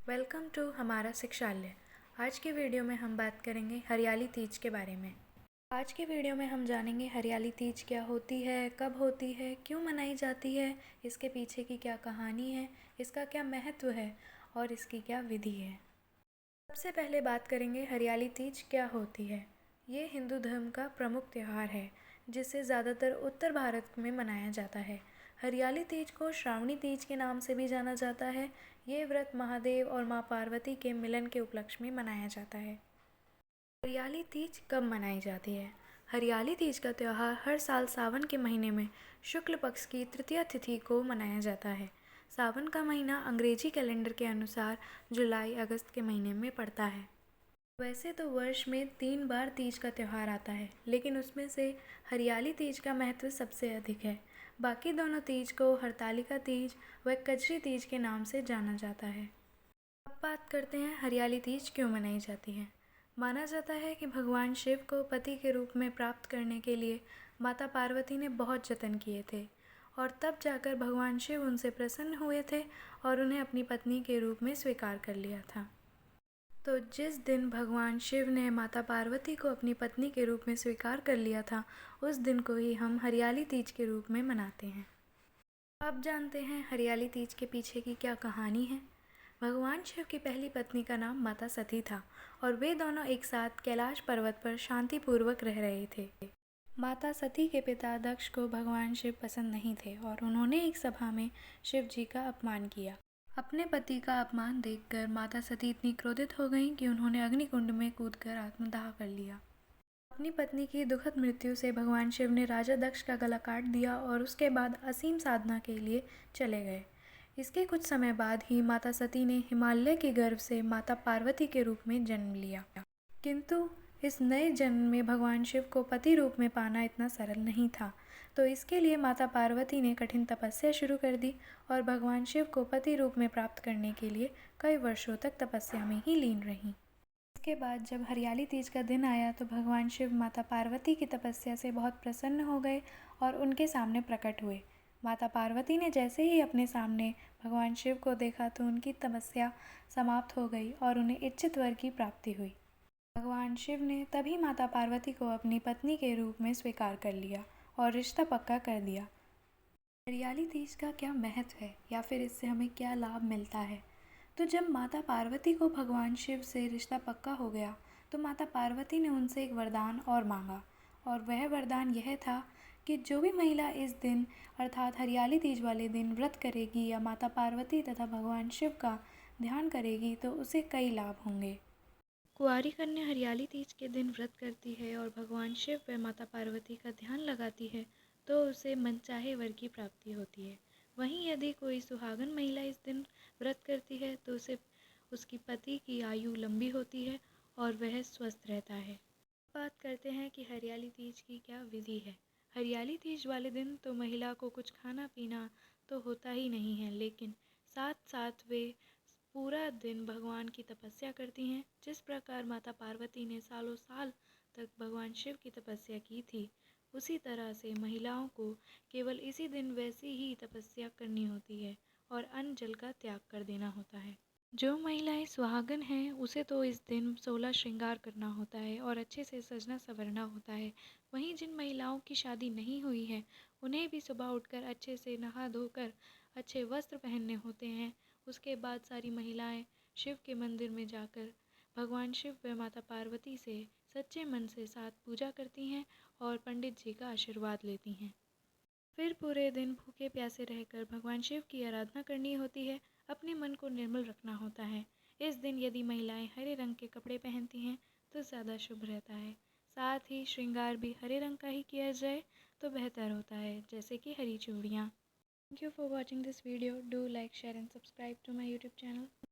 Welcome to हमारा शिक्षालय। आज की वीडियो में हम बात करेंगे हरियाली तीज के बारे में। आज की वीडियो में हम जानेंगे हरियाली तीज क्या होती है, कब होती है, क्यों मनाई जाती है, इसके पीछे की क्या कहानी है, इसका क्या महत्व है और इसकी क्या विधि है। सबसे पहले बात करेंगे हरियाली तीज क्या होती है। ये हिंदू धर्म का प्रमुख त्यौहार है जिसे ज़्यादातर उत्तर भारत में मनाया जाता है। हरियाली तीज को श्रावणी तीज के नाम से भी जाना जाता है। ये व्रत महादेव और माँ पार्वती के मिलन के उपलक्ष्य में मनाया जाता है। हरियाली तीज कब मनाई जाती है? हरियाली तीज का त्यौहार हर साल सावन के महीने में शुक्ल पक्ष की तृतीया तिथि को मनाया जाता है। सावन का महीना अंग्रेजी कैलेंडर के अनुसार जुलाई अगस्त के महीने में पड़ता है। वैसे तो वर्ष में 3 बार तीज का त्यौहार आता है, लेकिन उसमें से हरियाली तीज का महत्व सबसे अधिक है। बाकी दोनों तीज को हरतालिका तीज व कजरी तीज के नाम से जाना जाता है। अब बात करते हैं हरियाली तीज क्यों मनाई जाती है। माना जाता है कि भगवान शिव को पति के रूप में प्राप्त करने के लिए माता पार्वती ने बहुत जतन किए थे और तब जाकर भगवान शिव उनसे प्रसन्न हुए थे और उन्हें अपनी पत्नी के रूप में स्वीकार कर लिया था। तो जिस दिन भगवान शिव ने माता पार्वती को अपनी पत्नी के रूप में स्वीकार कर लिया था, उस दिन को ही हम हरियाली तीज के रूप में मनाते हैं। अब जानते हैं हरियाली तीज के पीछे की क्या कहानी है। भगवान शिव की पहली पत्नी का नाम माता सती था और वे दोनों एक साथ कैलाश पर्वत पर शांतिपूर्वक रह रहे थे। माता सती के पिता दक्ष को भगवान शिव पसंद नहीं थे और उन्होंने एक सभा में शिव जी का अपमान किया। अपने पति का अपमान देखकर माता सती इतनी क्रोधित हो गईं कि उन्होंने अग्निकुंड में कूदकर आत्मदाह कर लिया। अपनी पत्नी की दुखद मृत्यु से भगवान शिव ने राजा दक्ष का गला काट दिया और उसके बाद असीम साधना के लिए चले गए। इसके कुछ समय बाद ही माता सती ने हिमालय के गर्भ से माता पार्वती के रूप में जन्म लिया। किंतु इस नए जन्म में भगवान शिव को पति रूप में पाना इतना सरल नहीं था, तो इसके लिए माता पार्वती ने कठिन तपस्या शुरू कर दी और भगवान शिव को पति रूप में प्राप्त करने के लिए कई वर्षों तक तपस्या में ही लीन रहीं। इसके बाद जब हरियाली तीज का दिन आया तो भगवान शिव माता पार्वती की तपस्या से बहुत प्रसन्न हो गए और उनके सामने प्रकट हुए। माता पार्वती ने जैसे ही अपने सामने भगवान शिव को देखा तो उनकी तपस्या समाप्त हो गई और उन्हें इच्छित वर की प्राप्ति हुई। भगवान शिव ने तभी माता पार्वती को अपनी पत्नी के रूप में स्वीकार कर लिया और रिश्ता पक्का कर दिया। हरियाली तीज का क्या महत्व है या फिर इससे हमें क्या लाभ मिलता है? तो जब माता पार्वती को भगवान शिव से रिश्ता पक्का हो गया तो माता पार्वती ने उनसे एक वरदान और मांगा और वह वरदान यह था कि जो भी महिला इस दिन अर्थात हरियाली तीज वाले दिन व्रत करेगी या माता पार्वती तथा भगवान शिव का ध्यान करेगी तो उसे कई लाभ होंगे। कुंवारी कन्या हरियाली तीज के दिन व्रत करती है और भगवान शिव व माता पार्वती का ध्यान लगाती है तो उसे मनचाहे वर की प्राप्ति होती है। वहीं यदि कोई सुहागन महिला इस दिन व्रत करती है तो उसे उसकी पति की आयु लंबी होती है और वह स्वस्थ रहता है। बात करते हैं कि हरियाली तीज की क्या विधि है। हरियाली तीज वाले दिन तो महिला को कुछ खाना पीना तो होता ही नहीं है, लेकिन साथ साथ वे पूरा दिन भगवान की तपस्या करती हैं। जिस प्रकार माता पार्वती ने सालों साल तक भगवान शिव की तपस्या की थी, उसी तरह से महिलाओं को केवल इसी दिन वैसी ही तपस्या करनी होती है और अन्न जल का त्याग कर देना होता है। जो महिलाएं सुहागन हैं उसे तो इस दिन 16 श्रृंगार करना होता है और अच्छे से सजना संवरना होता है। वहीं जिन महिलाओं की शादी नहीं हुई है उन्हें भी सुबह उठकर अच्छे से नहा धोकर अच्छे वस्त्र पहनने होते हैं। उसके बाद सारी महिलाएं शिव के मंदिर में जाकर भगवान शिव व माता पार्वती से सच्चे मन से साथ पूजा करती हैं और पंडित जी का आशीर्वाद लेती हैं। फिर पूरे दिन भूखे प्यासे रहकर भगवान शिव की आराधना करनी होती है। अपने मन को निर्मल रखना होता है। इस दिन यदि महिलाएं हरे रंग के कपड़े पहनती हैं तो ज़्यादा शुभ रहता है। साथ ही श्रृंगार भी हरे रंग का ही किया जाए तो बेहतर होता है, जैसे कि हरी चूड़ियाँ। Thank you for watching this video. Do like, share and subscribe to my YouTube channel.